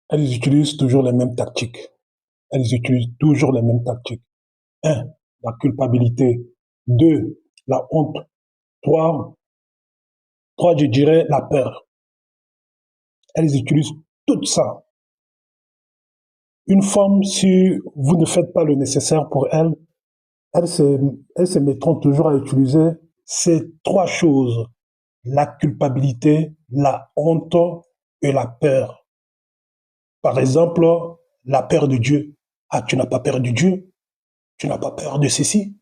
Elles utilisent toujours les mêmes tactiques. Elles utilisent toujours les mêmes tactiques. Un, la culpabilité. Deux, la honte. Trois, je dirais la peur. Elles utilisent tout ça. Une femme, si vous ne faites pas le nécessaire pour elle, elles se, elles se mettront toujours à utiliser ces trois choses. La culpabilité, la honte et la peur. Par exemple, la peur de Dieu. Ah, tu n'as pas peur de Dieu? Tu n'as pas peur de ceci?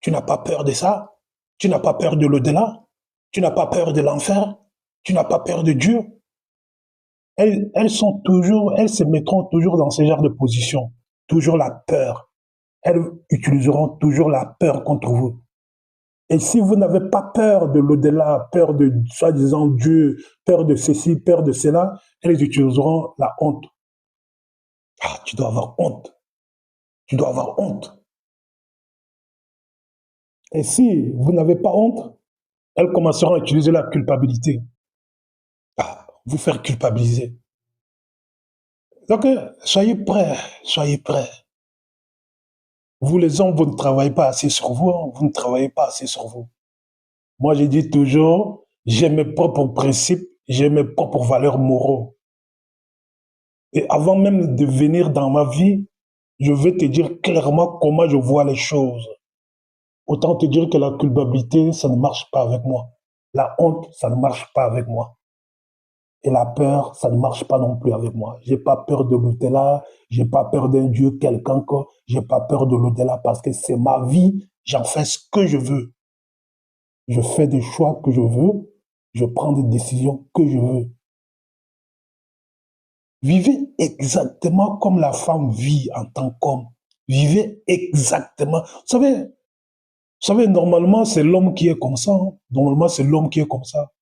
Tu n'as pas peur de ça? Tu n'as pas peur de l'au-delà? Tu n'as pas peur de l'enfer? Tu n'as pas peur de Dieu? Elles se mettront toujours dans ce genre de position. Toujours la peur. Elles utiliseront toujours la peur contre vous. Et si vous n'avez pas peur de l'au-delà, peur de soi-disant Dieu, peur de ceci, peur de cela, elles utiliseront la honte. Ah, tu dois avoir honte. Tu dois avoir honte. Et si vous n'avez pas honte, elles commenceront à utiliser la culpabilité. Ah, vous faire culpabiliser. Donc, soyez prêts, soyez prêts. Vous les hommes, vous ne travaillez pas assez sur vous, hein, vous ne travaillez pas assez sur vous. Moi, je dis toujours, j'ai mes propres principes, j'ai mes propres valeurs moraux. Et avant même de venir dans ma vie, je vais te dire clairement comment je vois les choses. Autant te dire que la culpabilité, ça ne marche pas avec moi. La honte, ça ne marche pas avec moi. Et la peur, ça ne marche pas non plus avec moi. J'ai pas peur de l'au-delà, j'ai pas peur d'un Dieu quelconque, j'ai pas peur de l'au-delà parce que c'est ma vie, j'en fais ce que je veux. Je fais des choix que je veux, je prends des décisions que je veux. Vivez exactement comme la femme vit en tant qu'homme. Vivez exactement. Vous savez, normalement, c'est l'homme qui est comme ça, hein. Normalement, c'est l'homme qui est comme ça.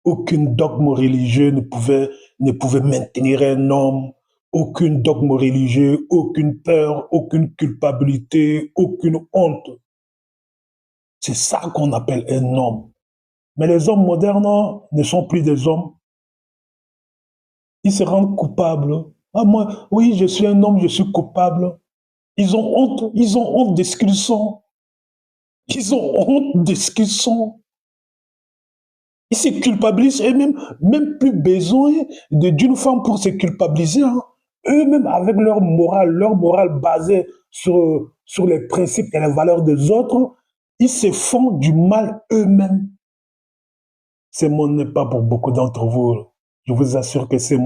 Aucun dogme religieux ne pouvait maintenir un homme. Aucun dogme religieux, aucune peur, aucune culpabilité, aucune honte. C'est ça qu'on appelle un homme. Mais les hommes modernes ne sont plus des hommes. Ils se rendent coupables. Ah, moi, oui, je suis un homme, je suis coupable. Ils ont honte de ce qu'ils sont. Ils ont honte de ce qu'ils sont. Ils se culpabilisent et même plus besoin d'une femme pour se culpabiliser, hein. Eux-mêmes, avec leur morale basée sur les principes et les valeurs des autres, ils se font du mal eux-mêmes. Ce monde n'est pas pour beaucoup d'entre vous. Je vous assure que c'est